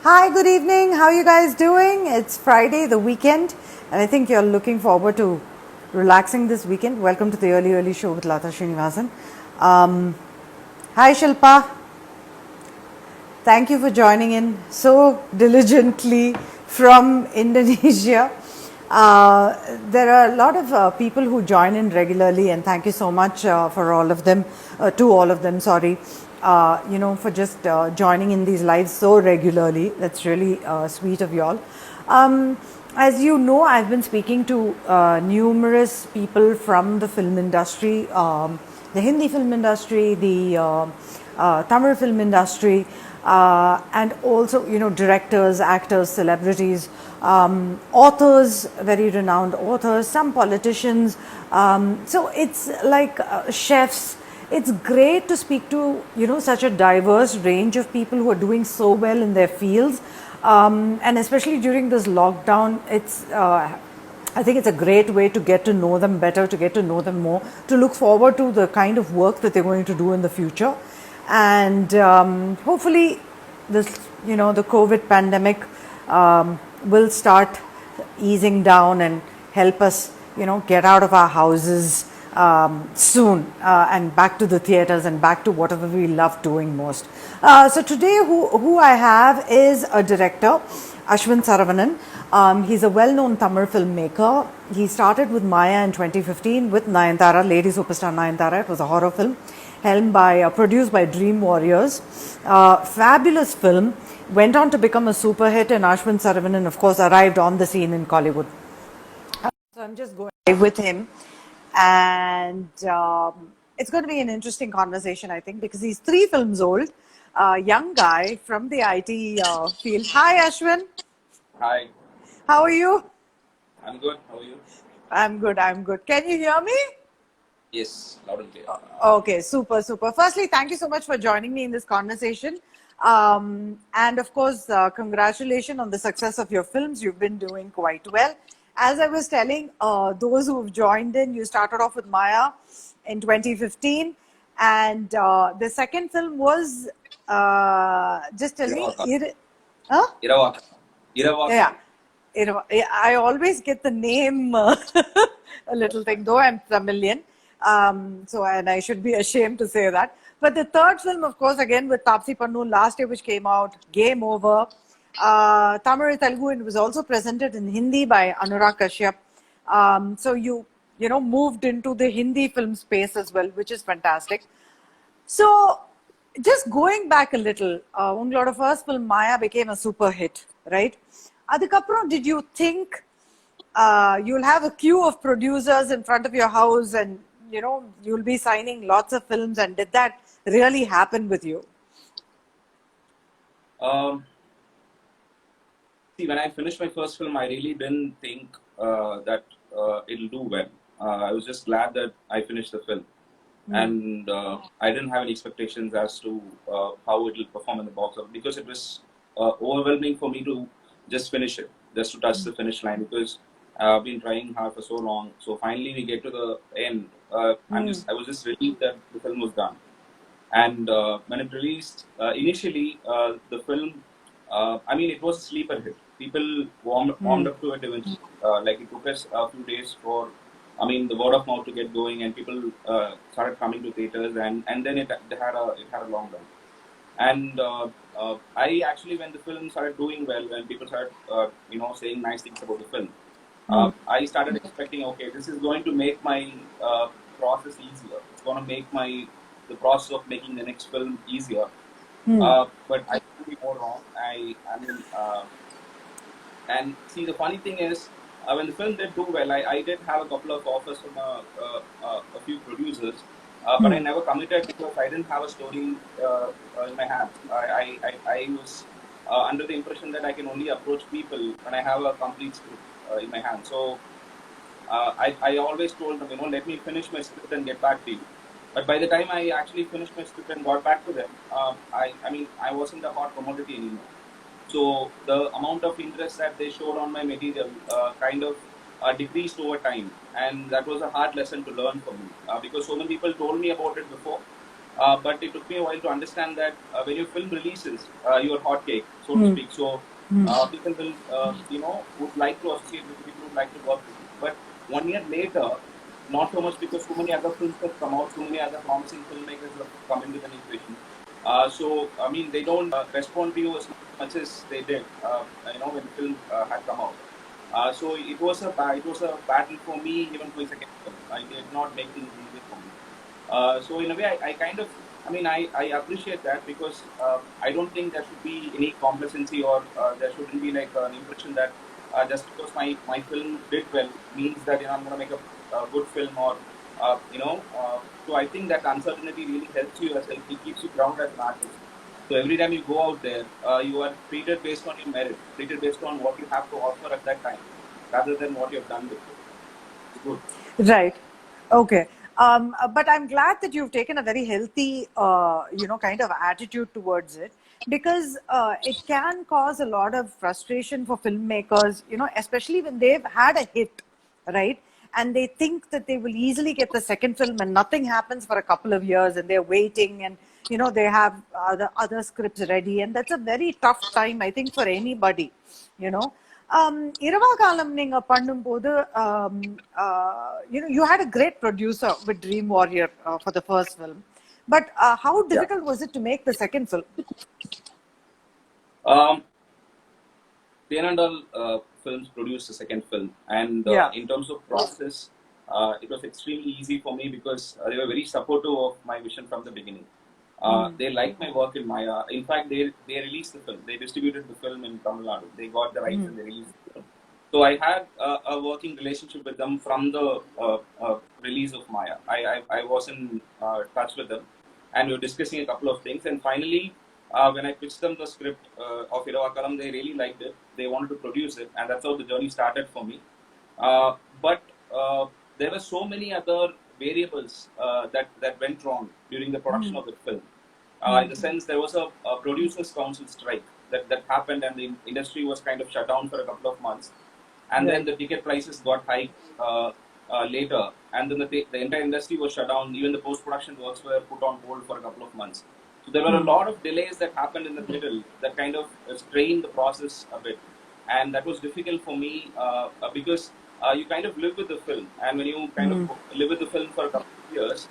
Hi, good evening. How are you guys doing? It's Friday, the weekend, and I think you're looking forward to relaxing this weekend. Welcome to the early show with Lata Srinivasan. Hi, Shilpa. Thank you for joining in so diligently from Indonesia. There are a lot of people who join in regularly, and thank you so much for all of them, to all of them, sorry, for just joining in these lives so regularly. That's really sweet of y'all. As you know, I've been speaking to numerous people from the film industry, the Hindi film industry, the Tamil film industry, and also directors, actors, celebrities, authors, very renowned authors, some politicians. So it's like chefs. It's great to speak to such a diverse range of people who are doing so well in their fields, and especially during this lockdown. I think it's a great way to get to know them better, to get to know them more, to look forward to the kind of work that they're going to do in the future. And hopefully this the COVID pandemic will start easing down and help us get out of our houses soon, and back to the theaters and back to whatever we love doing most. So today who I have is a director, Ashwin Saravanan. He's a well-known Tamil filmmaker. He started with Maya in 2015 with Nayanthara, lady superstar Nayanthara. It was a horror film produced by Dream Warriors. Fabulous film. Went on to become a super hit, and Ashwin Saravanan, of course, arrived on the scene in Kollywood. So I'm just going live with him, and it's going to be an interesting conversation, I think, because he's 3 films old, young guy from the IT field. Hi, Ashwin. Hi. How are you? I'm good. How are you? I'm good. I'm good. Can you hear me? Yes, loud and clear. Okay, super. Firstly, thank you so much for joining me in this conversation. And of course, congratulations on the success of your films. You've been doing quite well. As I was telling those who have joined in, you started off with Maya in 2015. And the second film was, just tell me, huh? Iravaka. Iravaka. Yeah. I always get the name a little thing, though I'm Tamilian. And I should be ashamed to say that. But the third film, of course, again with Tapsi Pannu last year, which came out, Game Over. Tamil Telugu, and was also presented in Hindi by Anurag Kashyap. So you moved into the Hindi film space as well, which is fantastic. So just going back a little, ungalோட first film Maya became a super hit, right? அதுக்கப்புறம் did you think you'll have a queue of producers in front of your house and you'll be signing lots of films, and did that really happen with you? See, when I finished my first film, I really didn't think that it'll do well. I was just glad that I finished the film. And I didn't have any expectations as to how it will perform in the box office, because it was overwhelming for me to just finish it, just to touch the finish line, because I've been trying hard for so long. So finally we get to the end. I was just relieved that the film was done. And when it released, initially the film, it was a sleeper hit. People warmed up to it eventually. Like it took us a few days for the word of mouth to get going, and people started coming to theaters, and then it had a long run. And I actually, when the film started doing well, when people started saying nice things about the film, I started expecting, okay, this is going to make my process easier. It's going to make the process of making the next film easier. But I could be more wrong. And see, the funny thing is, when the film did do well, I did have a couple of offers from a few producers, but I never committed because I didn't have a story in my hand. I was under the impression that I can only approach people when I have a complete script in my hand. So I always told them, let me finish my script and get back to you. But by the time I actually finished my script and got back to them, I wasn't a hot commodity anymore. So the amount of interest that they showed on my material kind of decreased over time, and that was a hard lesson to learn for me, because so many people told me about it before, But it took me a while to understand that when your film releases, your hotcake, so to speak. So people will, would like to associate with you, people would like to work with you. But 1 year later, not so much because so many other films have come out, so many other promising filmmakers have come into the equation. So I mean, they don't respond to you as much as they did, when the film had come out. So it was a battle for me even for my second film. I did not make things easy for me. So in a way, I kind of, I appreciate that because I don't think there should be any complacency or there shouldn't be like an impression that just because my film did well means that I'm going to make a good film or so I think that uncertainty really helps you as it keeps you grounded as an artist. So every time you go out there, you are treated based on your merit, treated based on what you have to offer at that time, rather than what you've done before. It's good. Right. Okay. But I'm glad that you've taken a very healthy, kind of attitude towards it, because it can cause a lot of frustration for filmmakers, especially when they've had a hit, right? And they think that they will easily get the second film and nothing happens for a couple of years and they're waiting and, they have other scripts ready. And that's a very tough time, I think, for anybody, you know. இரவாகாலம் நீங்க பண்ணும்போது you had a great producer with Dream Warrior for the first film, but how Yeah. difficult was it to make the second film? Tenandal Films produced the second film, and Yeah. in terms of process, it was extremely easy for me because they were very supportive of my vision from the beginning. They liked my work in Maya. In fact, they released the film. They distributed the film in Tamil Nadu. They got the rights and they released the film. So I had a working relationship with them from the release of Maya. I was in touch with them, and we were discussing a couple of things. And finally, when I pitched them the script of Iravakalam, they really liked it. They wanted to produce it, and that's how the journey started for me. But there were so many other variables that went wrong during the production of the film. In the sense, there was a producers' council strike that happened, and the industry was kind of shut down for a couple of months. And then Right. the ticket prices got hiked later, and then the entire industry was shut down. Even the post-production works were put on hold for a couple of months. So there were a lot of delays that happened in the middle that kind of strained the process a bit, and that was difficult for me because you kind of live with the film, and when you kind of live with the film for a couple of years,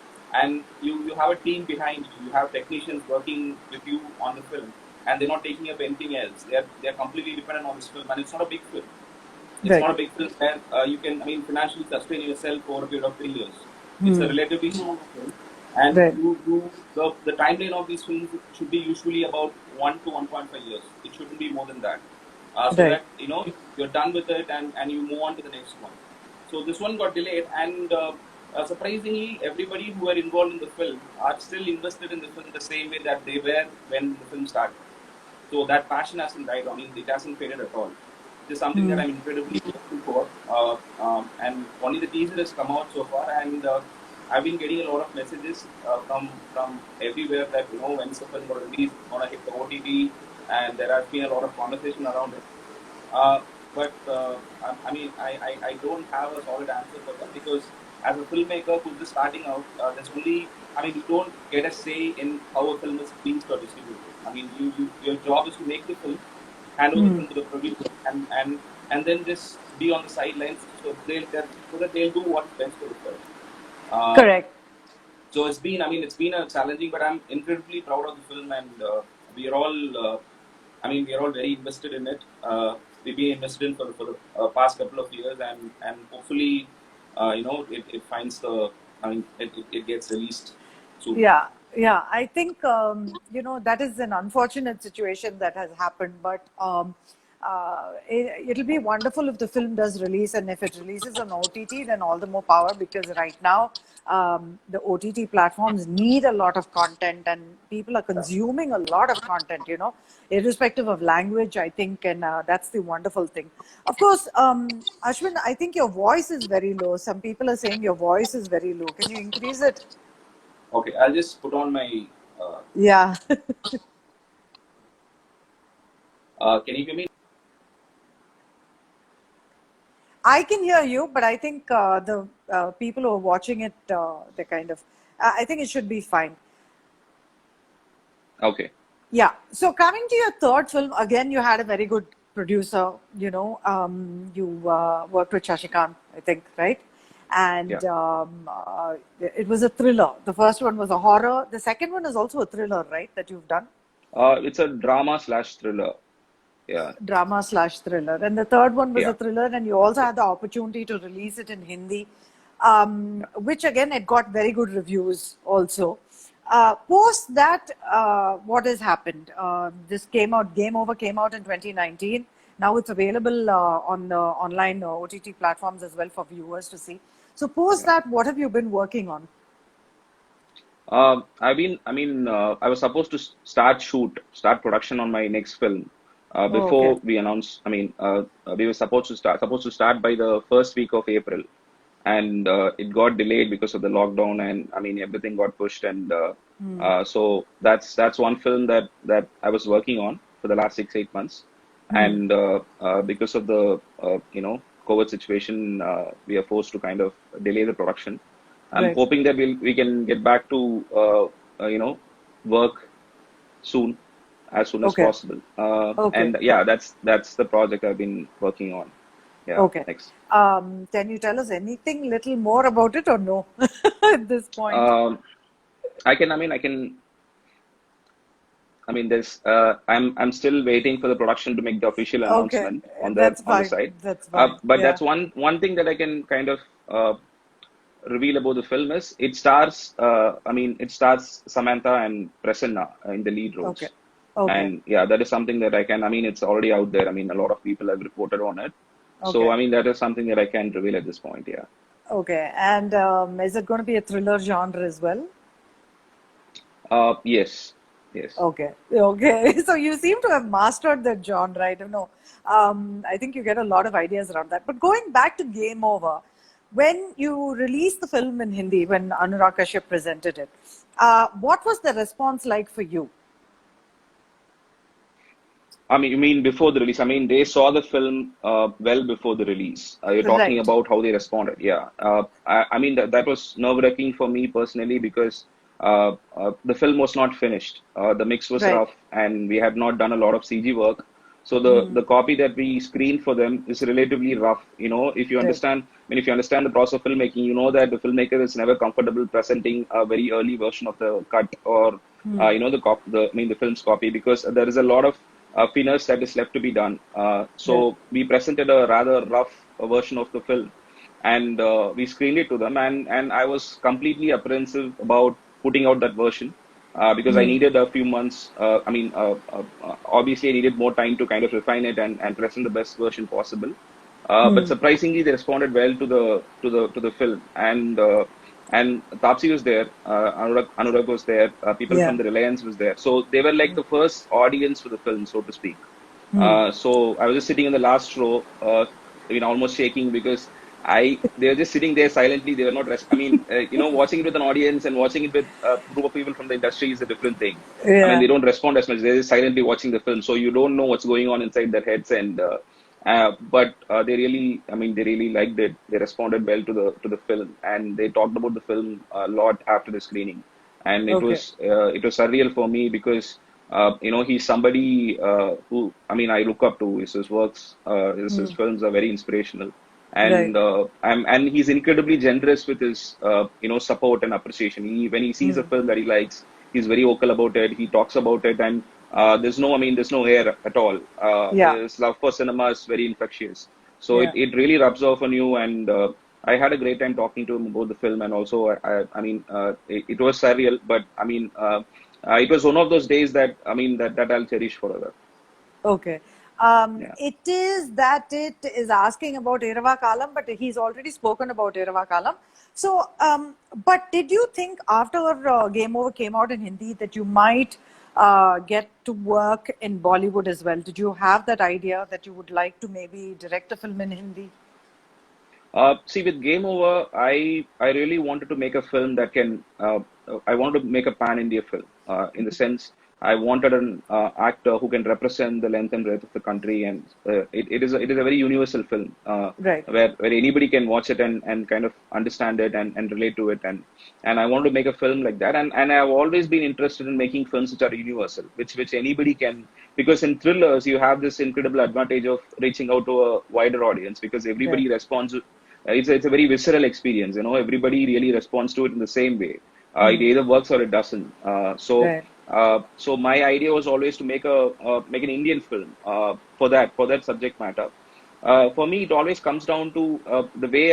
and you have a team behind you, you have technicians working with you on the film, and they're not taking up anything else. They're completely dependent on this film, and it's not a big film. It's Right. not a big film where you can, financially sustain yourself over a period of 3 years. It's a relatively small film, and Right. the timeline of these films should be usually about 1 to 1.5 years. It shouldn't be more than that, so Right. that you're done with it and you move on to the next one. So this one got delayed, and surprisingly, everybody who were involved in the film are still invested in the film the same way that they were when the film started. So that passion hasn't died. It hasn't faded at all. It is something that I'm incredibly grateful for. And only the teaser has come out so far, and I've been getting a lot of messages from everywhere that when's the film going to release, it's going to hit the OTT, and there has been a lot of conversation around it. Uh, but I don't have a solid answer for that because as a filmmaker who's just starting out, there's only, you don't get a say in how a film is released or distributed. Your job is to make the film, hand over the film to the producer, and then just be on the sidelines so that they'll do what's best for the film. Uh, Correct. so it's been a challenging, but I'm incredibly proud of the film, and we are all, we are all very invested in it. We've been invested in for the past couple of years, and hopefully, it finds it gets released soon. Yeah, yeah. I think that is an unfortunate situation that has happened, but it'll be wonderful if the film does release, and if it releases on OTT, then all the more power because right now the OTT platforms need a lot of content, and people are consuming a lot of content. Irrespective of language, I think, and that's the wonderful thing. Of course, Ashwin, I think your voice is very low. Some people are saying your voice is very low. Can you increase it? Okay, I'll just put on my. Yeah. Can you hear me? I can hear you, but I think the people who are watching it, they kind of, I think it should be fine. Okay. Yeah. So coming to your third film, again, you had a very good producer. You worked with Shashikant, I think, right? Yeah. And it was a thriller. The first one was a horror. The second one is also a thriller, right? That you've done, It's a drama slash thriller. Yeah. drama slash thriller. And the third one was a Yeah. thriller, and you also had the opportunity to release it in Hindi, Yeah. which again it got very good reviews also. Post that, what has happened? This came out, Game Over came out in 2019. Now it's available on the online OTT platforms as well for viewers to see. So post Yeah. that, what have you been working on? I was supposed to start production on my next film Oh, okay. before we announced. We were supposed to start by the first week of April, and it got delayed because of the lockdown, and I mean everything got pushed, and so that's one film that I was working on for the last 6-8 months, and because of the COVID situation, we are forced to kind of delay the production. I'm Right. hoping that we can get back to work soon, as soon as Okay. possible. Okay. And yeah, that's the project I've been working on. Yeah, Okay. next. Can you tell us anything little more about it or no at this point? Um, I can. I mean, I can. I mean, there's. I'm still waiting for the production to make the official Okay, announcement on their that's on the fine. site. That's fine. But Yeah. that's one thing that I can kind of reveal about the film is it stars. It stars Samantha and Prasanna in the lead Okay. roles. Okay. And yeah, that is something that I can. I mean, it's already out there. I mean, a lot of people have reported on it. So Okay. I mean, that is something that I can reveal at this point. Yeah. Okay. And is it going to be a thriller genre as well? Yes. Yes. Okay. Okay. So you seem to have mastered that genre. I don't know. I think you get a lot of ideas around that. But going back to Game Over, when you released the film in Hindi, when Anurag Kashyap presented it, what was the response like for you? I mean, you mean before the release? I mean, they saw the film well before the release. You're talking Right. about how they responded. Yeah. I mean, that was nerve-wracking for me personally because the film was not finished. The mix was Right. rough, and we had not done a lot of CG work. So the copy that we screened for them is relatively rough. You know, if you Right. understand, I mean, if you understand the process of filmmaking, you know that the filmmaker is never comfortable presenting a very early version of the cut or the film's copy because there is a lot of finesse that is left to be done. Right. So we presented a rather rough version of the film, and we screened it to them, and I was completely apprehensive about putting out that version. Because I needed a few months. Obviously, I needed more time to kind of refine it and present the best version possible. But surprisingly, they responded well to the film, and Tapsi was there, Anurag was there, people Yeah. from the Reliance was there, so they were like the first audience for the film, so to speak. So I was just sitting in the last row, almost shaking because they were just sitting there silently. They were not. Watching it with an audience and watching it with a group of people from the industry is a different thing. I mean, Yeah. they don't respond as much. They're just silently watching the film, so you don't know what's going on inside their heads. But they really, I mean, they really liked it. They responded well to the film, and they talked about the film a lot after the screening. And Okay. it was surreal for me because he's somebody who I mean I look up to. His works, his films are very inspirational, Right. and he's incredibly generous with his support and appreciation. When he sees a film that he likes, he's very vocal about it. He talks about it, and there's no air at all. Yeah. His love for cinema is very infectious. So it, Yeah. it really rubs off on you, and I had a great time talking to him about the film, and also it was surreal, but it was one of those days that I'll cherish forever. Okay. Yeah. It is that it is asking about Irava Kalam, but he's already spoken about Irava Kalam. So, but did you think after Game Over came out in Hindi that you might get to work in Bollywood as well? Did you have that idea that you would like to maybe direct a film in Hindi? See, with Game Over, I really wanted to make a film that can. I wanted to make a pan India film. In the sense, I wanted an actor who can represent the length and breadth of the country, and it is a very universal film Right. where anybody can watch it and kind of understand it and relate to it, and I want to make a film like that, and I've always been interested in making films which are universal, which anybody can, because in thrillers you have this incredible advantage of reaching out to a wider audience because Right. everybody responds. It's a very visceral experience, you know. Everybody really responds to it in the same way. It Hmm. either works or it doesn't. Right. So my idea was always to make an Indian film for that subject matter. For me, it always comes down to the way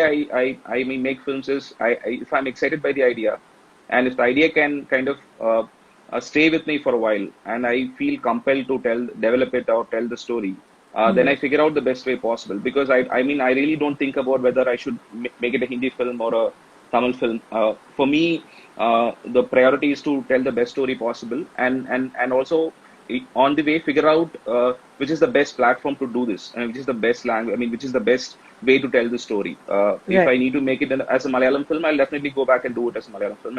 I mean make films is if I'm excited by the idea, and if the idea can kind of stay with me for a while, and I feel compelled to develop it or tell the story, then Hmm. I figure out the best way possible. Because I mean, I really don't think about whether I should make it a Hindi film or a Tamil film. For me, the priority is to tell the best story possible, and also on the way figure out which is the best platform to do this, and which is the best language. I mean, which is the best way to tell the story. If Right. I need to make it as a Malayalam film, I'll definitely go back and do it as a Malayalam film.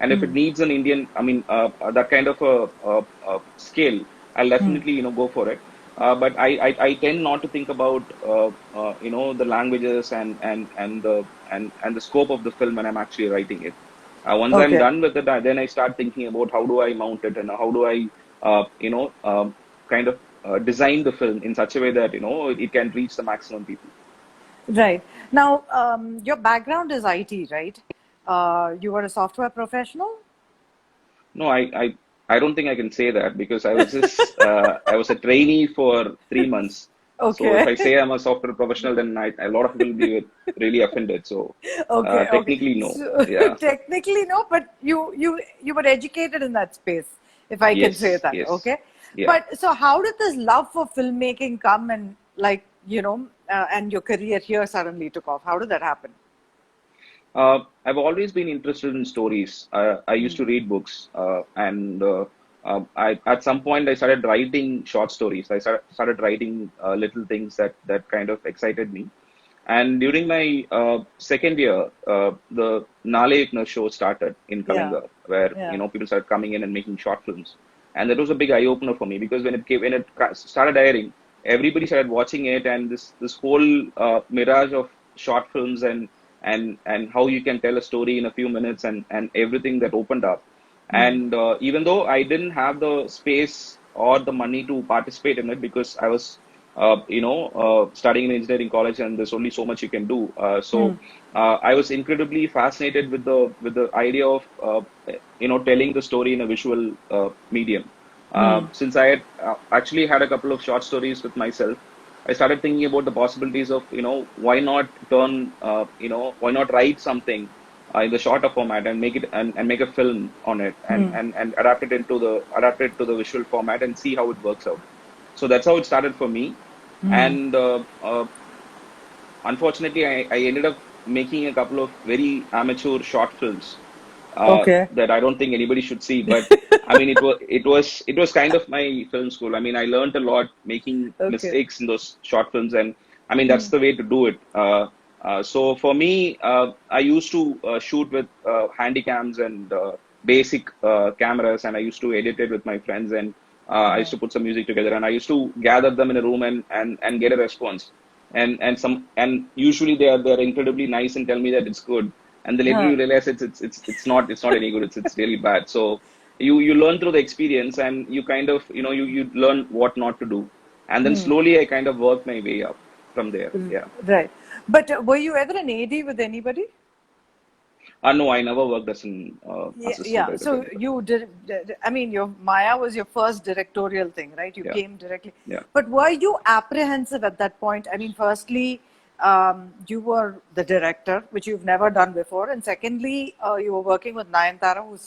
And if it Hmm. needs an Indian, I mean, that kind of a scale, I'll Hmm. definitely go for it. But I tend not to think about the languages and the scope of the film when I'm actually writing it. Once I'm Okay. done with it, then I start thinking about how do I mount it and how do I kind of design the film in such a way that it can reach the maximum people. Right. Now, your background is IT, right? You were a software professional? No, I don't think I can say that because I was a trainee for 3 months. So if Okay. I say I'm a software professional, then a lot of people will be really offended. So Okay. Okay. technically, no. So Yeah. technically, no, but you were educated in that space, if I can say Yes. that. Yes. Okay. Yeah. But so how did this love for filmmaking come and and your career here suddenly took off? How did that happen? I've always been interested in stories. I used to read books, and at some point I started writing short stories. I started writing little things that kind of excited me. And during my second year, the Nale Ekna show started in Yeah. Kalinga, where Yeah. people started coming in and making short films, and that was a big eye opener for me because when it started airing, everybody started watching it, and this whole mirage of short films and how you can tell a story in a few minutes and everything that opened up. Hmm. And even though I didn't have the space or the money to participate in it because I was studying in engineering college, and there's only so much you can do. Hmm. I was incredibly fascinated with the idea of telling the story in a visual medium. Hmm. Since I had actually had a couple of short stories with myself, I started thinking about the possibilities of why not why not write something in the shorter format and make it and make a film on it Hmm. and adapt it to the visual format and see how it works out. So that's how it started for me. Hmm. And unfortunately, I ended up making a couple of very amateur short films Okay. that I don't think anybody should see. But I mean, it was kind of my film school. I mean, I learned a lot making Okay. mistakes in those short films, and I mean that's the way to do it. So for me, I used to shoot with handycams and basic cameras, and I used to edit it with my friends, and I used Yeah. to put some music together, and I used to gather them in a room and get a response. And usually they're incredibly nice and tell me that it's good, and then later Huh. you realize it's not any good. It's really bad. So you learn through the experience, and you kind of you learn what not to do, and then slowly I kind of work my way up from there. Yeah. Right. But were you ever an AD with anybody? No, I never worked as an Yeah, assistant yeah. writer for So anybody. you did. I mean, your Maya was your first directorial thing, right? You Yeah. came directly. Yeah. But were you apprehensive at that point? I mean, firstly, you were the director, which you've never done before, and secondly, you were working with Nayantara, who's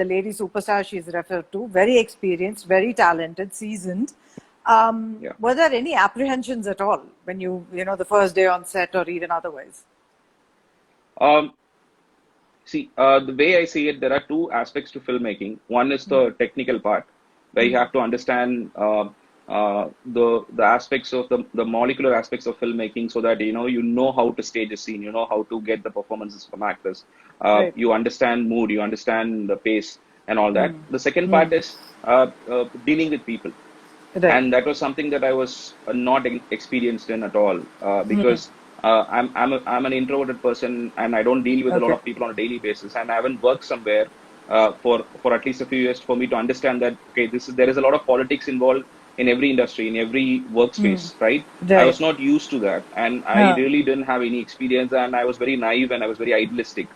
the lady superstar she's referred to, very experienced, very talented, seasoned. Yeah. Were there any apprehensions at all when the first day on set or even otherwise? Um, See, the way I see it, there are two aspects to filmmaking. One is the technical part, where you have to understand the aspects of the molecular aspects of filmmaking, so that you know how to stage a scene, you know how to get the performances from actors. Right. You understand mood, you understand the pace. and all that. The second part Hmm. is dealing with people, Right. and that was something that I was not experienced in at all, because I'm an introverted person, and I don't deal with a lot Okay. of people on a daily basis, and I haven't worked somewhere for at least a few years for me to understand that, okay, there is a lot of politics involved in every industry, in every workspace, right? I Right. was not used to that, and I Huh. really didn't have any experience, and I was very naive and I was very idealistic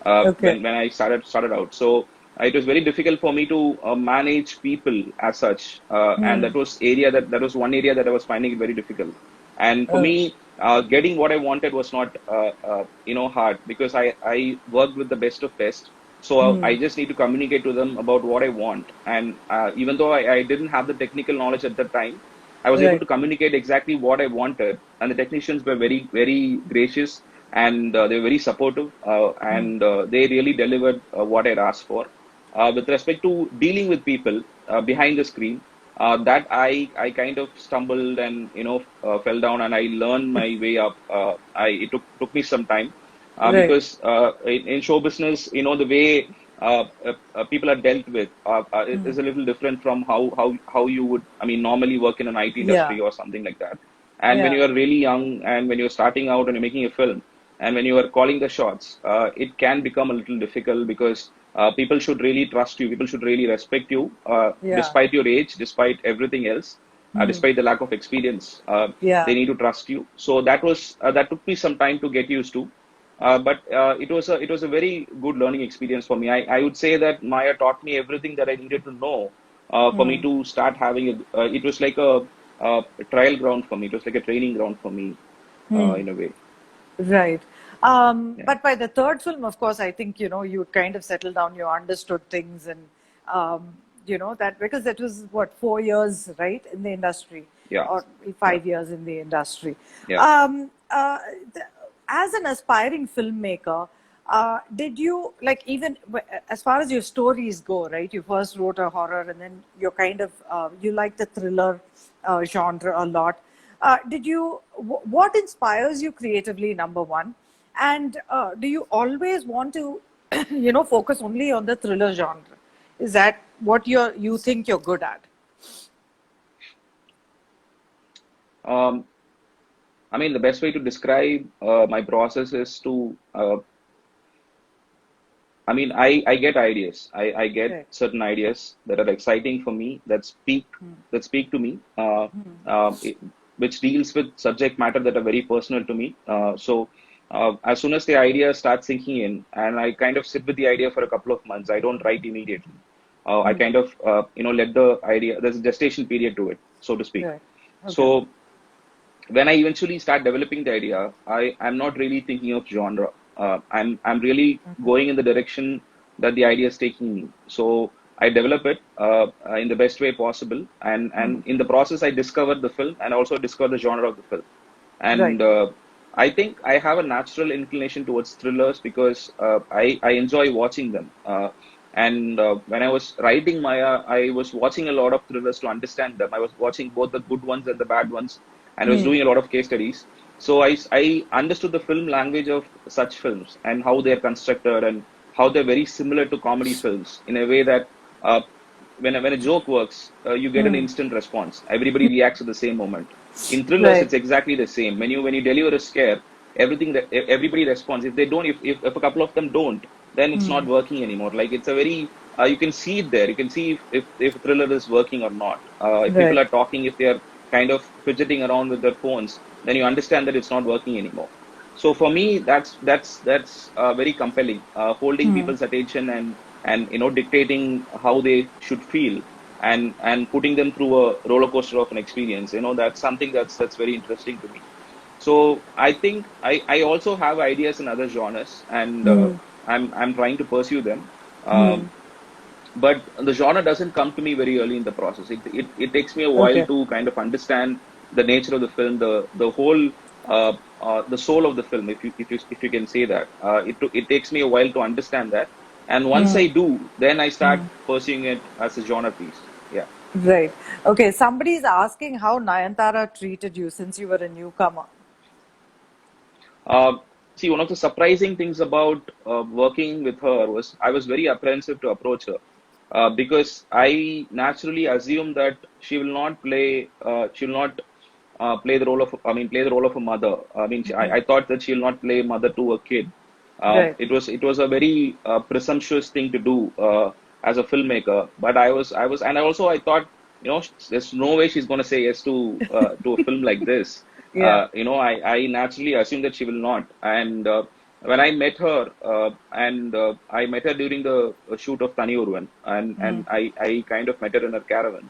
Okay. when I started out. So it was very difficult for me to manage people as such, and Hmm. that was one area that I was finding it very difficult. And for Oh. me, getting what I wanted was not hard, because I worked with the best of best. So I Hmm. just need to communicate to them about what I want. And even though I didn't have the technical knowledge at that time, I was able Right. to communicate exactly what I wanted, and the technicians were very, very gracious, and they were very supportive, and they really delivered what I'd asked for. With respect to dealing with people behind the screen, that I kind of stumbled and fell down, and I learned my way up. It took me some time, Right. because in show business, the way people are dealt with is a little different from how you would, I mean, normally work in an IT Yeah. industry or something like that. And when Yeah. you are really young, and when you're starting out and you're making a film, and when you are calling the shots, it can become a little difficult, because people should really trust you. People should really respect you, Yeah. despite your age, despite everything else, despite the lack of experience. They Yeah. need to trust you. So that took me some time to get used to. But it was a very good learning experience for me. I would say that Maya taught me everything that I needed to know for me to start having it was like a trial ground for me. It was like a training ground for me, in a way. Right. Yeah. But by the third film, of course, I think, you kind of settled down, you understood things, and, that because it was what, 4 years, right, in the industry, Yeah. or Yeah. 5 years in the industry. Yeah. Um, uh, th- as an aspiring filmmaker, did you, like, even as far as your stories go, right? You first wrote a horror, and then you're kind of, you like the thriller genre a lot. What inspires you creatively, number one? And do you always want to, focus only on the thriller genre? Is that what you think you're good at? Um, I mean, the best way to describe my process is to, I mean, I get ideas. I get Right. certain ideas that are exciting for me, that speak to me, which deals with subject matter that are very personal to me. So as soon as the idea starts sinking in, and I kind of sit with the idea for a couple of months, I don't write immediately. I kind of let the idea. There's a gestation period to it, so to speak. Right. Okay. So when I eventually start developing the idea, I'm not really thinking of genre. I'm really going in the direction that the idea is taking me. So I develop it in the best way possible, and in the process, I discover the film and also discover the genre of the film. Right. And I think I have a natural inclination towards thrillers, because I enjoy watching them. And when I was writing Maya, I was watching a lot of thrillers to understand them. I was watching both the good ones and the bad ones, and I was doing a lot of case studies. So I understood the film language of such films, and how they're constructed, and how they're very similar to comedy films, in a way that when a joke works, you get an instant response. Everybody reacts at the same moment. In thrillers, Right. it's exactly the same. When you deliver a scare, everybody responds. If they don't, if a couple of them don't, then it's not working anymore. Like, it's a very you can see it there. You can see if a thriller is working or not. If people Right. are talking, if they are kind of fidgeting around with their phones, then you understand that it's not working anymore. So for me, that's very compelling. Holding people's attention, and dictating how they should feel, and putting them through a roller coaster of an experience. That's something that's very interesting to me. So I think I also have ideas in other genres, and I'm trying to pursue them. Um, but the genre doesn't come to me very early in the process. It takes me a while Okay. to kind of understand the nature of the film, the whole the soul of the film, if you can say that. It takes me a while to understand that, and once I do, then I start pursuing it as a genre piece. Yeah. Right. Okay. Somebody's asking how Nayantara treated you since you were a newcomer. Uh, See, one of the surprising things about working with her was I was very apprehensive to approach her, because I naturally assume that she will not play. She will not play the role of. I mean, play the role of a mother. I mean, I thought that she will not play mother to a kid. Right. It was a very presumptuous thing to do as a filmmaker. But and I thought, there's no way she's going to say yes to a film like this. Yeah. I naturally assumed that she will not. And when I met her, and I met her during the shoot of Tani Urvan, and I kind of met her in her caravan,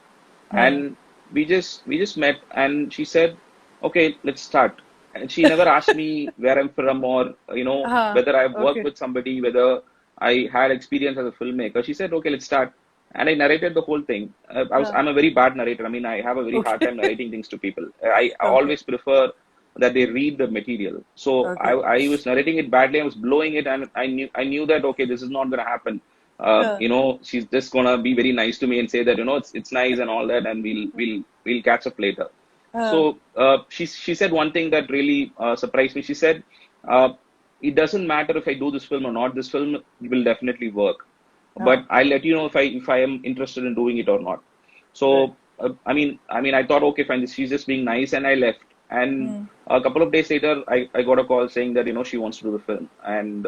and we just met, and she said, "Okay, let's start." And she never asked me where I'm from, or whether I've worked Okay. with somebody, whether I had experience as a filmmaker. She said, "Okay, let's start." And I narrated the whole thing. I'm a very bad narrator. I mean, I have a very hard Okay. time narrating things to people. I Okay. always prefer that they read the material. So Okay. I was narrating it badly. I was blowing it, and I knew that, okay, this is not going to happen. She's just gonna be very nice to me and say that, it's nice and all that, and we'll catch up later. So she said one thing that really surprised me. She said, "It doesn't matter if I do this film or not. This film will definitely work, but I'll let you know if I am interested in doing it or not." Right. So I mean, I thought, okay, fine. She's just being nice, and I left. And a couple of days later, I got a call saying that, she wants to do the film, and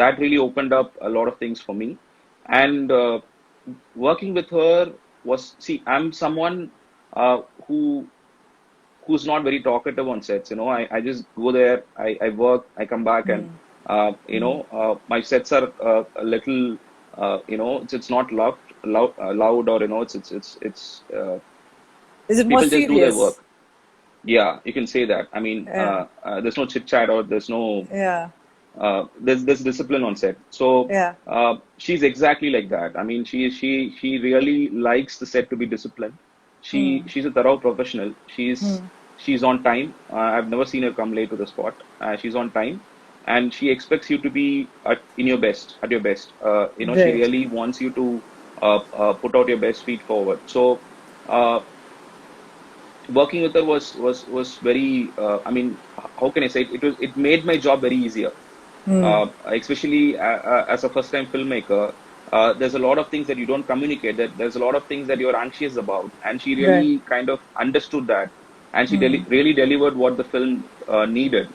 that really opened up a lot of things for me. And working with her was, see, I'm someone uh, who who's not very talkative on sets. I just go there, I work, I come back, and my sets are a little, it's not loud, or Is it more people just do their serious? work. Yeah, you can say that. I mean, Yeah. there's no chit chat, or Yeah. there's discipline on set. So Yeah. she's exactly like that. I mean, she really likes the set to be disciplined. She's a thorough professional. She's on time. I've never seen her come late to the spot. She's on time, and she expects you to be at your best. She Right. really wants you to put out your best feet forward. So uh, working with her was very. I mean, how can I say it? It made my job very easier, especially as a first time filmmaker. There's a lot of things that you don't communicate, that there's a lot of things that you're anxious about, and she Right. really kind of understood that, and she really delivered what the film needed.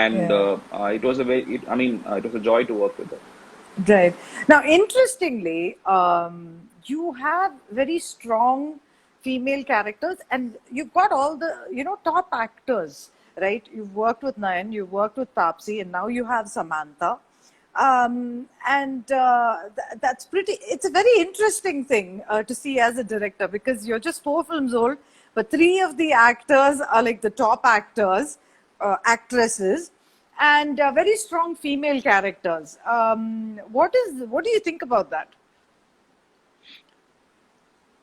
And Yeah. it was a joy to work with her. Right. Now, interestingly, you have very strong female characters, and you've got all the, top actors, right? You've worked with Nayan, you've worked with Tapsi, and now you have Samantha. And that's it's a very interesting thing to see as a director, because you're just 4 films old, but 3 of the actors are like the top actors, actresses, and very strong female characters. What do you think about that?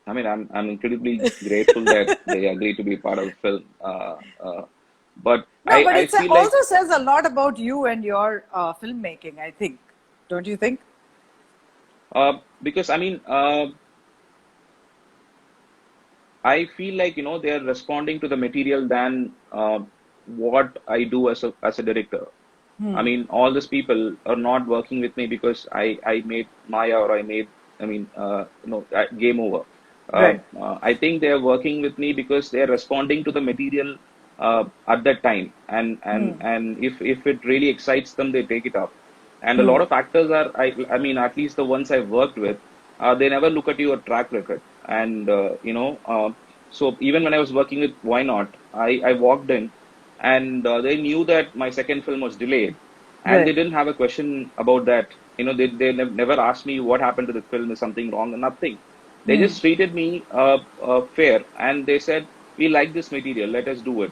I mean, I'm incredibly grateful that they agreed to be part of the film. But No, but I it feel like, also says a lot about you and your filmmaking, I think. Don't you think? because I mean, I feel like, they are responding to the material than what I do as a director. I mean, all these people are not working with me because I made Maya, or Game Over. Right. I think they are working with me because they are responding to the material at that time, and if it really excites them, they take it up. And a lot of actors are, I mean, at least the ones I've worked with, they never look at your track record. And so even when I was working with Why Not, I walked in, and they knew that my second film was delayed, and they Right. didn't have a question about that. Never asked me what happened to the film, is something wrong, and nothing. They just treated me fair, and they said, "We like this material, let us do it,"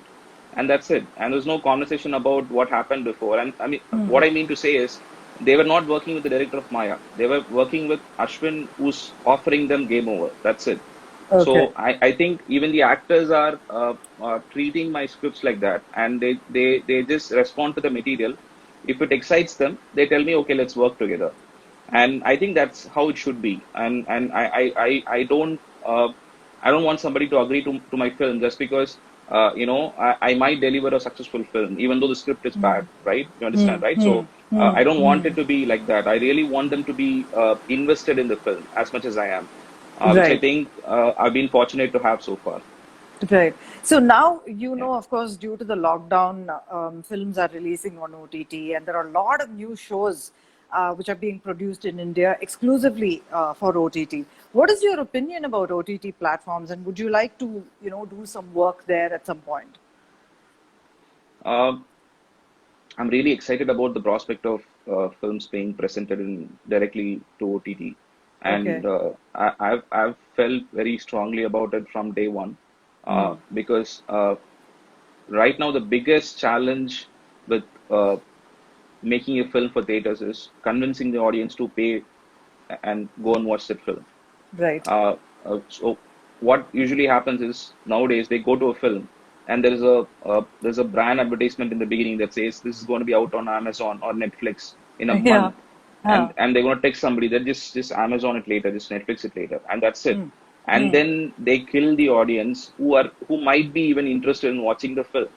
and that's it. And there's no conversation about what happened before. And I mean, what I mean to say is, they were not working with the director of Maya. They were working with Ashwin, who's offering them Game Over. That's it. Okay. So I think even the actors are treating my scripts like that, and they just respond to the material. If it excites them, they tell me, "Okay, let's work together." And I think that's how it should be. And I don't want somebody to agree to my film just because I might deliver a successful film, even though the script is bad, right? You understand, right? Hmm. So I don't want it to be like that. I really want them to be invested in the film as much as I am, which I Right. think I've been fortunate to have so far. Right. So now, Yeah. of course, due to the lockdown, films are releasing on OTT, and there are a lot of new shows which are being produced in India exclusively for OTT. What is your opinion about OTT platforms, and would you like to, do some work there at some point? Um, I'm really excited about the prospect of films being presented directly to OTT, and Okay. I've felt very strongly about it from day one, because right now the biggest challenge with making a film for theaters is convincing the audience to pay and go and watch that film. Right. So what usually happens is nowadays they go to a film and there's a brand advertisement in the beginning that says this is going to be out on Amazon or Netflix in a Yeah. month, Huh. and they're going to text somebody that just Amazon it later, just Netflix it later, and that's it. And then they kill the audience who might be even interested in watching the film.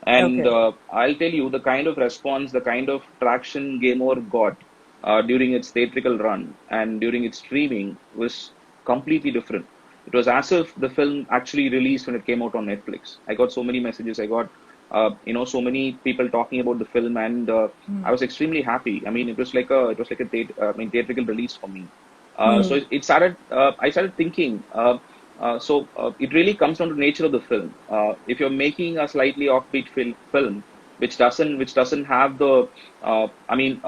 And Okay. I'll tell you, the kind of response, the kind of traction Game Over got during its theatrical run and during its streaming was completely different. It was as if the film actually released when it came out on Netflix. I got so many messages. I got, so many people talking about the film, and I was extremely happy. I mean, it was like a theatrical release for me. So it started. I started thinking. It really comes down to the nature of the film. If you're making a slightly offbeat film, which doesn't have the, I mean,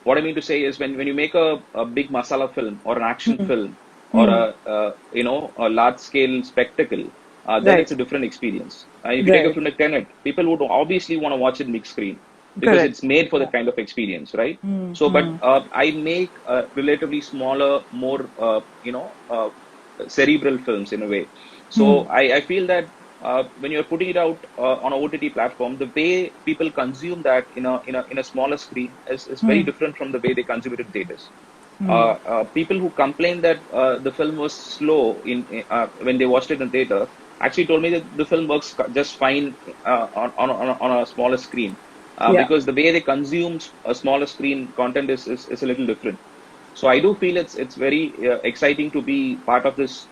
what I mean to say is when you make a big masala film or an action film or a large scale spectacle, then Right. it's a different experience. If you take a Right. film like Tenet, people would obviously want to watch it big screen because Correct. it's made for Yeah. that kind of experience, right? So, but I make relatively smaller, more cerebral films in a way. So I feel that when you're putting it out on a OTT platform, the way people consume that in a smaller screen is very different from the way they consume it in theaters. People who complained that the film was slow when they watched it in theater actually told me that the film works just fine on a smaller screen, Yeah. because the way they consume a smaller screen content is a little different. So I do feel it's very exciting to be part of this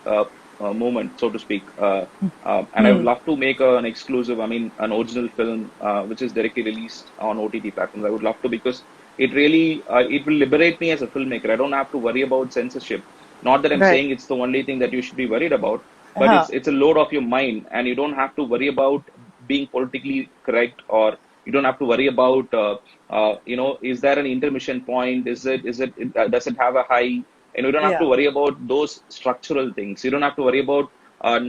movement, so to speak. And I would love to make an exclusive, I mean, an original film which is directly released on OTT platforms. I would love to, because it will liberate me as a filmmaker. I don't have to worry about censorship. Not that I'm Right. saying it's the only thing that you should be worried about, but Huh. it's a load off your mind, and you don't have to worry about being politically correct, or you don't have to worry about is there an intermission point? Does it have a high? And you don't have to Yeah. worry about those structural things. You don't have to worry about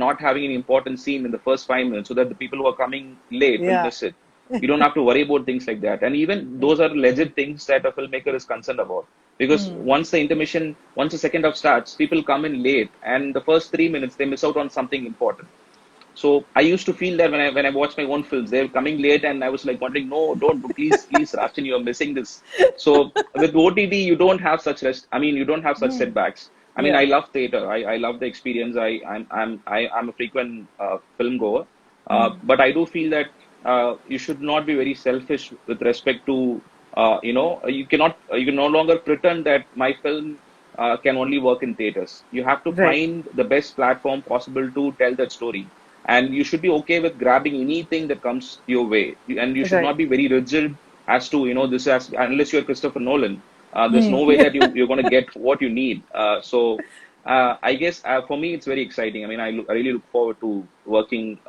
not having an important scene in the first 5 minutes so that the people who are coming late will Yeah. miss it. You don't have to worry about things like that. And even those are legit things that a filmmaker is concerned about. Because once the second half starts, people come in late, and the first 3 minutes they miss out on something important. So I used to feel that when I watched my own films, they were coming late, and I was like wondering, no, don't, please, Raftin, you're missing this. So with OTT, you don't have such you don't have such setbacks. I mean, I Yeah. love theater. I love the experience. I'm a frequent film goer, but I do feel that you should not be very selfish with respect to you can no longer pretend that my film can only work in theaters. You have to Right. find the best platform possible to tell that story, and you should be okay with grabbing anything that comes your way, and you should Right. not be very rigid as to this as unless you're Christopher Nolan. There's no way that you're going to get what you need. I guess for me it's very exciting. I mean, I really look forward to working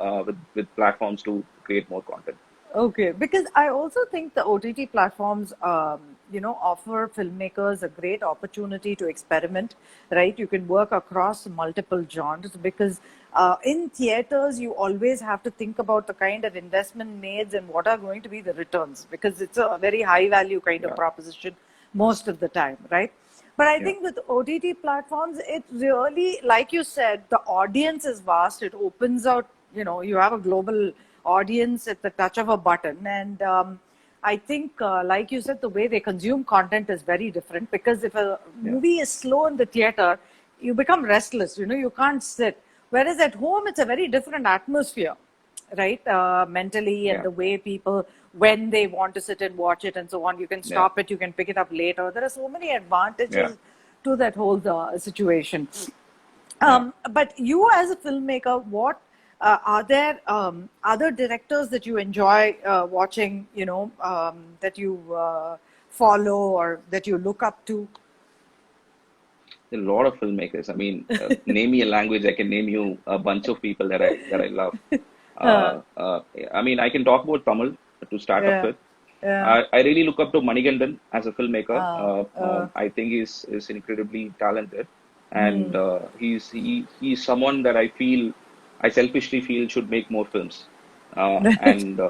with platforms to create more content. Okay, because I also think the OTT platforms, offer filmmakers a great opportunity to experiment, right? You can work across multiple genres because in theaters, you always have to think about the kind of investment made and what are going to be the returns because it's a very high value kind of Yeah, proposition most of the time, right? But I yeah, think with OTT platforms, it really, like you said, the audience is vast. It opens out, you have a global audience at the touch of a button. And I think, like you said, the way they consume content is very different because if a yeah, movie is slow in the theater, you become restless. You can't sit. Whereas at home, it's a very different atmosphere, right? Mentally, and Yeah, the way people, when they want to sit and watch it and so on, you can yeah, stop it, you can pick it up later. There are so many yeah, advantages to that whole situation. yeah. But you, as a filmmaker, what are there other directors that you enjoy watching? That you follow or that you look up to? A lot of filmmakers. I mean, name me a language, I can name you a bunch of people that I love. Uh, I mean, I can talk about Tamil to start off yeah, with. yeah. I really look up to Manigandan as a filmmaker. Uh, uh, I think he's incredibly talented, and hmm. he's someone that I selfishly feel should make more films. Right. And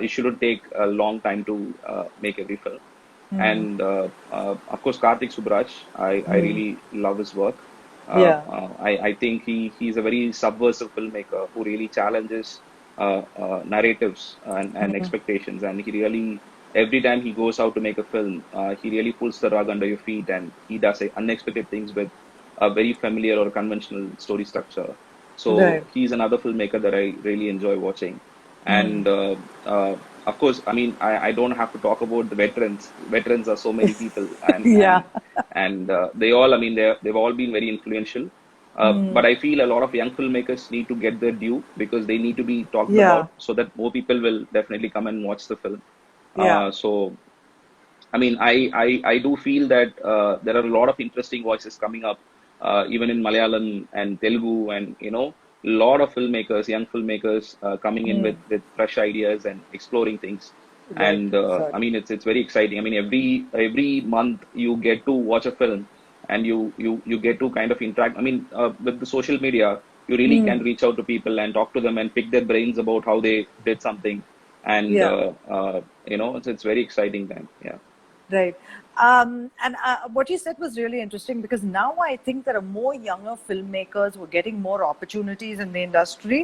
he shouldn't take a long time to make every film. Hmm. And of course, Karthik Subbaraj, I Hmm. really love his work. Yeah. I think he's a very subversive filmmaker who really challenges narratives and expectations. And he really, every time he goes out to make a film, he really pulls the rug under your feet and he does unexpected things with a very familiar or conventional story structure. So Right. he's another filmmaker that I really enjoy watching. Hmm. And of course, I mean, I don't have to talk about the veterans. Veterans are so many people, and Yeah. they all, I mean, they've all been very influential. But I feel a lot of young filmmakers need to get their due because they need to be talked Yeah. about so that more people will definitely come and watch the film. Yeah. So I mean, I do feel that there are a lot of interesting voices coming up, even in Malayalam and Telugu, and a lot of filmmakers, young filmmakers, coming in Hmm. with fresh ideas and exploring things. Right. And Right. I mean, it's very exciting. I mean, every month you get to watch a film, and you get to kind of interact. I mean, with the social media, you really Hmm. can reach out to people and talk to them and pick their brains about how they did something. And Yeah. it's very exciting then. Yeah. Right. And what you said was really interesting because now I think there are more younger filmmakers who are getting more opportunities in the industry,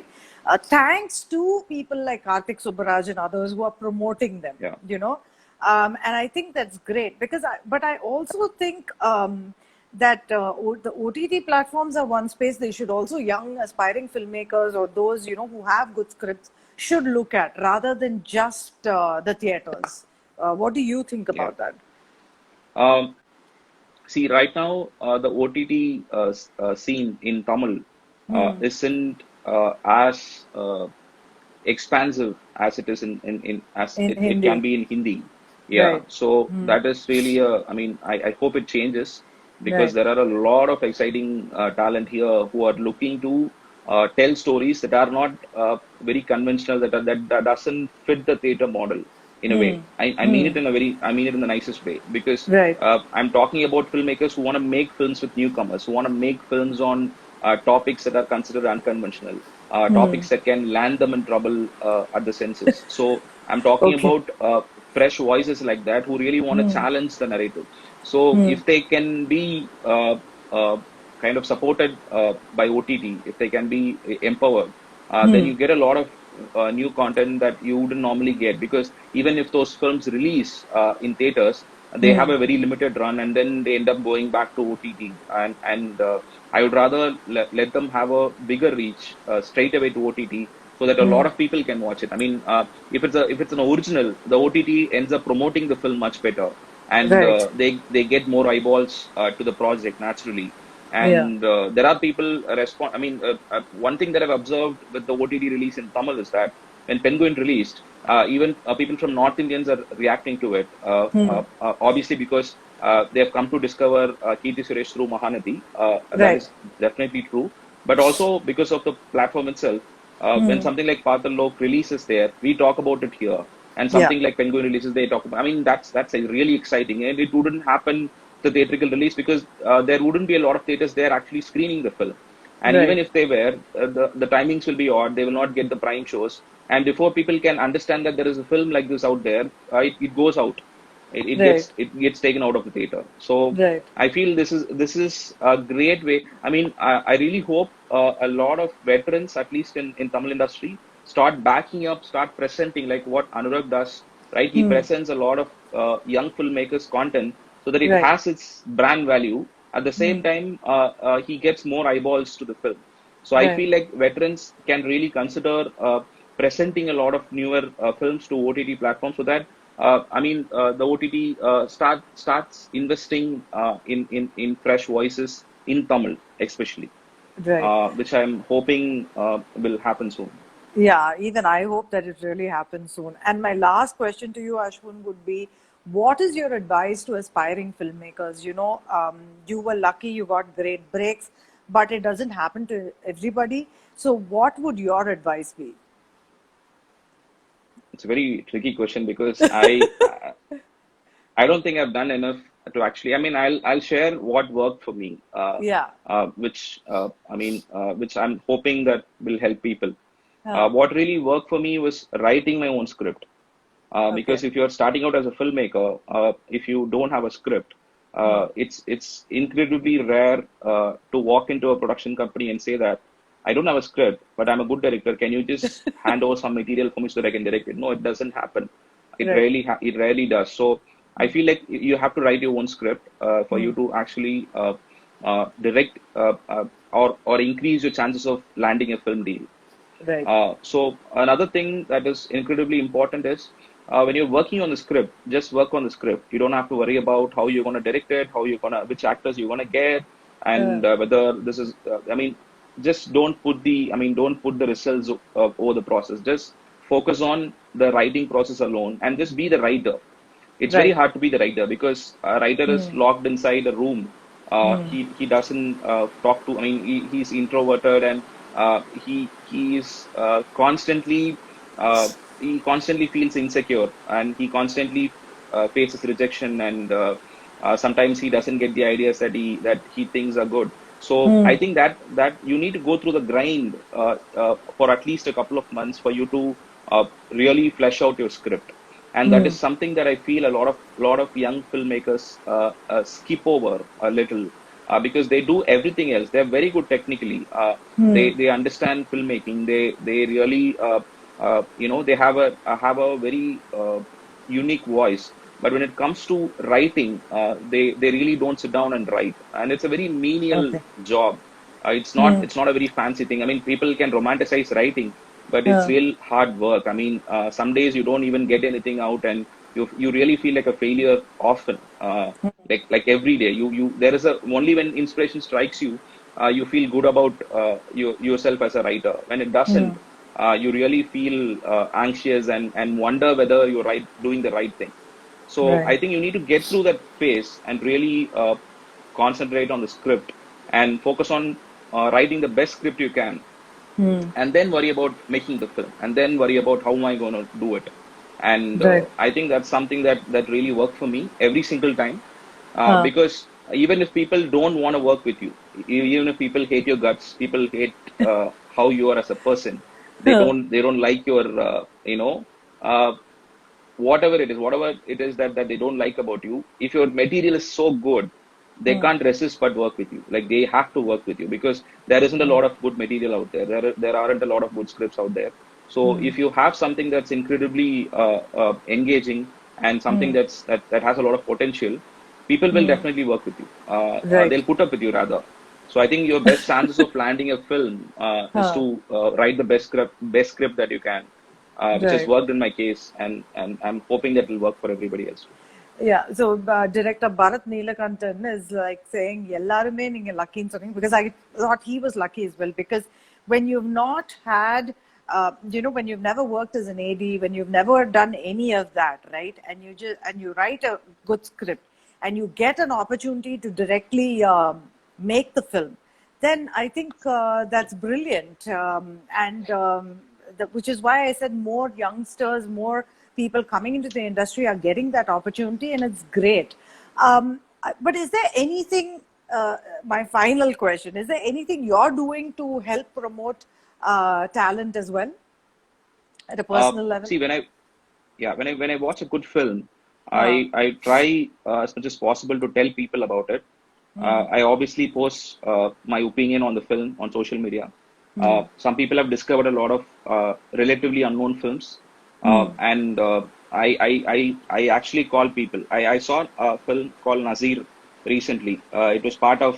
thanks to people like Karthik Subbaraj and others who are promoting them. Yeah. And I think that's great because but I also think that the OTT platforms are one space they should also young aspiring filmmakers or those who have good scripts should look at rather than just the theaters. What do you think Yeah. about that? Um, See, right now, the OTT scene in Tamil Hmm. isn't as expansive as it is as In it can Hindi, be in Hindi. Yeah. right? So Hmm. that is really I mean, I hope it changes because Right. there are a lot of exciting talent here who are looking to tell stories that are not very conventional, that doesn't fit the theater model in a Hmm. way. I mean Hmm. it I mean it in the nicest way because Right. I'm talking about filmmakers who want to make films with newcomers, who want to make films on topics that are considered unconventional, Hmm. topics that can land them in trouble at the senses. So I'm talking Okay. about fresh voices like that who really want to Hmm. challenge the narrative. So Hmm. if they can be kind of supported by OTT, if they can be empowered, then Hmm. you get a lot of new content that you wouldn't normally get because even if those films release in theaters, they have Hmm. a very limited run and then they end up going back to OTT. And I would rather let them have a bigger reach straight away to OTT so that a Hmm. lot of people can watch it. I mean, if it's an original, the OTT ends up promoting the film much better, and Right. they get more eyeballs to the project naturally. Yeah. And there are people respond. I mean, one thing that I've observed with the OTT release in Tamil is that when Penguin released, even people from North Indians are reacting to it. Hmm. Obviously, because they have come to discover Kirti Suresh through Mahanati. That Right. is definitely true. But also because of the platform itself, when Hmm. something like Patal Lok releases there, we talk about it here. And Yeah. something like Penguin releases, they talk about. I mean, that's really exciting, and it wouldn't happen the theatrical release because there wouldn't be a lot of theaters there actually screening the film. And even Right. if they were, the timings will be odd. They will not get the prime shows. And before people can understand that there is a film like this out there, it goes out. Right. It gets taken out of the theater. So Right. I feel this is a great way. I mean, I really hope a lot of veterans, at least in Tamil industry, start backing up, start presenting like what Anurag does. Right, he Hmm. presents a lot of young filmmakers' content so that it Right. has its brand value. At the Hmm. same time, he gets more eyeballs to the film. So I Right. feel like veterans can really consider presenting a lot of newer films to OTT platforms so that the OTT starts investing in fresh voices in Tamil, especially, Right. which I'm hoping will happen soon. Yeah, even I hope that it really happens soon. And my last question to you, Ashwin, would be what is your advice to aspiring filmmakers? You were lucky, you got great breaks, but it doesn't happen to everybody. So, what would your advice be? It's a very tricky question because I don't think I've done enough to actually. I mean, I'll share what worked for me, Yeah. which I'm hoping that will help people. Huh. What really worked for me was writing my own script. Okay. Because if you're starting out as a filmmaker, if you don't have a script, it's incredibly rare to walk into a production company and say that I don't have a script, but I'm a good director. Can you just hand over some material for me so that I can direct it? No, it doesn't happen. Right. It rarely does. So I feel like you have to write your own script for Hmm. you to actually direct or increase your chances of landing a film deal. Right. So another thing that is incredibly important is when you're working on the script, just work on the script. You don't have to worry about how you're going to direct it, which actors you're going to get, Uh, and whether this is. Just don't put the results over the process. Just focus on the writing process alone, and just be the writer. It's very right. hard to be the writer because a writer is Hmm. locked inside a room. He doesn't talk to. He's introverted and uh, he constantly feels insecure and he constantly faces rejection and sometimes he doesn't get the ideas that he thinks are good. So I think that you need to go through the grind for at least a couple of months for you to really flesh out your script, and that is something that I feel a lot of young filmmakers skip over a little because they do everything else. They're very good technically. They understand filmmaking. They really they have a very unique voice. But when it comes to writing, they really don't sit down and write, and it's a very menial Okay. job. It's not a very fancy thing. I mean, people can romanticize writing, but it's real hard work. I mean, some days you don't even get anything out, and you really feel like a failure often. Like every day, you there is a only when inspiration strikes you, you feel good about yourself as a writer. When it doesn't, you really feel anxious and wonder whether you're doing the right thing. So Right. I think you need to get through that phase and really concentrate on the script and focus on writing the best script you can, and then worry about making the film, and then worry about how am I going to do it. And Right. I think that's something that really worked for me every single time, Huh. because even if people don't want to work with you, even if people hate your guts, people hate how you are as a person, they don't like your uh, whatever it is that they don't like about you. If your material is so good, they can't resist but work with you. Like, they have to work with you because there isn't a lot of good material out there. There aren't a lot of good scripts out there. So if you have something that's incredibly engaging and something that has a lot of potential, people will definitely work with you. Right. They'll put up with you rather. So I think your best chances of landing a film is Huh. to write the best script that you can, which has Right. worked in my case, and I'm hoping that will work for everybody else too. Yeah, so director Bharat Neelakantan is like saying எல்லாருமே நீங்க luckyன்னு சொன்னீங்க because I thought he was lucky as well because when you've not had when you've never worked as an AD, when you've never done any of that, right, and you write a good script and you get an opportunity to directly make the film, then I think that's brilliant. Which is why I said more youngsters, more people coming into the industry are getting that opportunity, and it's great. But is there anything, my final question, is there anything you're doing to help promote talent as well at a personal level? See, when I watch a good film, Uh, I try as much as possible to tell people about it. I obviously post my opinion on the film on social media. Some people have discovered a lot of relatively unknown films, and I actually call people. I saw a film called Nazir recently. It was part of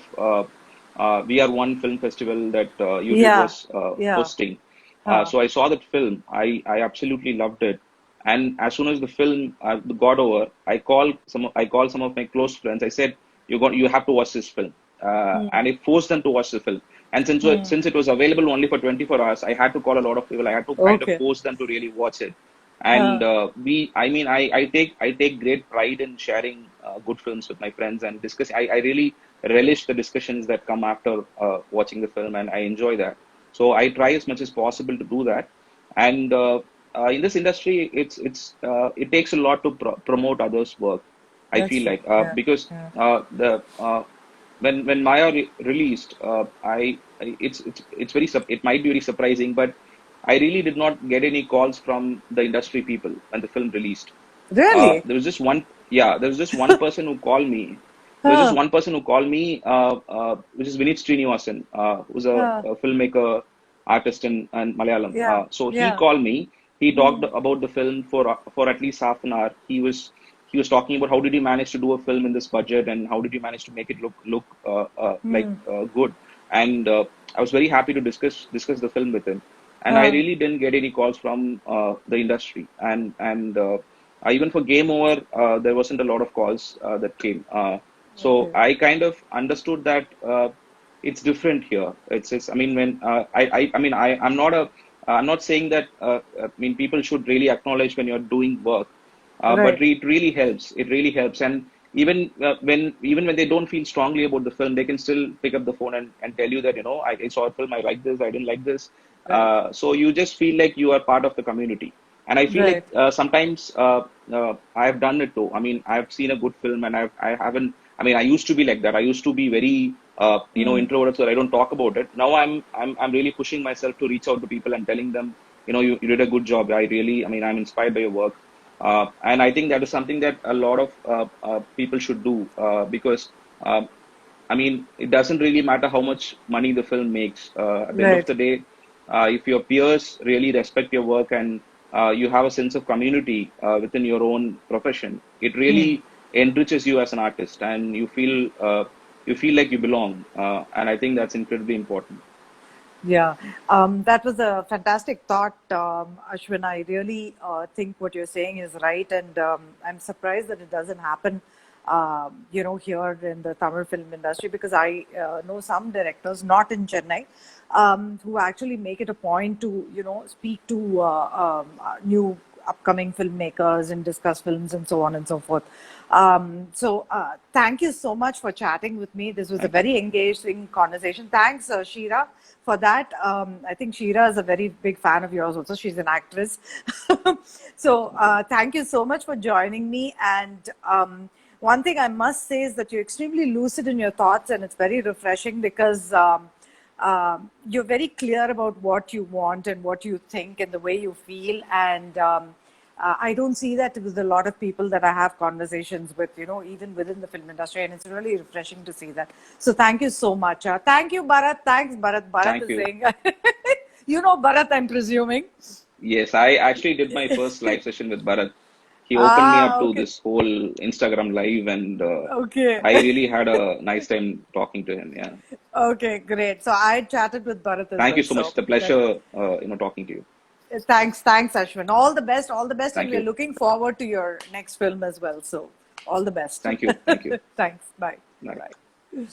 We Are One film festival that YouTube Yeah, was yeah. hosting. Huh. So I saw that film. I absolutely loved it. And as soon as the film got over, I called some of my close friends. I said, you have to watch this film," and I forced them to watch the film. And since it was available only for 24 hours, I had to call a lot of people. I had to kind of Okay. force them to really watch it. And Huh. I take great pride in sharing good films with my friends and discuss. I really relish the discussions that come after watching the film, and I enjoy that. So I try as much as possible to do that. And in this industry, it takes a lot to promote others' work. I That's feel true. like Yeah. because Yeah. the when Maya released, it's very it might be very surprising, but I really did not get any calls from the industry people when the film released. Really? There was just one, yeah, there was just one person who called me. There was just Huh. one person who called me, which is Vinit Srinivasan, who's Huh. a filmmaker, artist in Malayalam. Yeah. So he Yeah. called me. He talked Hmm. about the film for at least half an hour. He was talking about how did you manage to do a film in this budget and how did you manage to make it look like good. And I was very happy to discuss the film with him. And I Huh. really didn't get any calls from the industry. And even for Game Over, there wasn't a lot of calls that came. So Okay. I kind of understood that it's different here. It's I mean when I mean I'm not saying that I mean people should really acknowledge when you're doing work, but Right. it really helps. It really helps. And even when they don't feel strongly about the film, they can still pick up the phone and tell you that I saw a film, I like this, I didn't like this. Right. So you just feel like you are part of the community. And I feel like Right. sometimes I've done it too. I mean, I've seen a good film and I haven't. I mean, I used to be like that. I used to be very introverted, so I don't talk about it. Now I'm really pushing myself to reach out to people and telling them, you did a good job. I mean, I'm inspired by your work. And I think that is something that a lot of people should do because I mean, it doesn't really matter how much money the film makes. At the end of Right. the day, if your peers really respect your work and you have a sense of community within your own profession, it really enriches you as an artist, and you feel like you belong. And I think that's incredibly important. Yeah, that was a fantastic thought, Ashwin. I really think what you're saying is right, and I'm surprised that it doesn't happen, here in the Tamil film industry because I know some directors, not in Chennai, who actually make it a point to, speak to new upcoming filmmakers and discuss films and so on and so forth. Thank you so much for chatting with me. This was a Thank you. very engaging conversation. Thanks, Sheera, for that. I think Sheera is a very big fan of yours also. She's an actress. Thank you so much for joining me. And one thing I must say is that you're extremely lucid in your thoughts, and it's very refreshing because you're very clear about what you want and what you think and the way you feel. And I don't see that with a lot of people that I have conversations with, even within the film industry. And it's really refreshing to see that. So thank you so much. Thank you, Bharat. Thanks, Bharat. Bharat Thank is you. saying, you know Bharat, I'm presuming. Yes, I actually did my first live session with Bharat. He opened me up to Okay. this whole Instagram live, and Okay. I really had a nice time talking to him. Yeah. Okay, great. So I chatted with Bharat as Thank you well. so much. So It's a that's pleasure, talking to you. thanks, Ashwin. All the best, and Thank we're you. looking forward to your next film as well. So all the best. Thank you. Thank you. Thanks. Bye. Bye. Bye.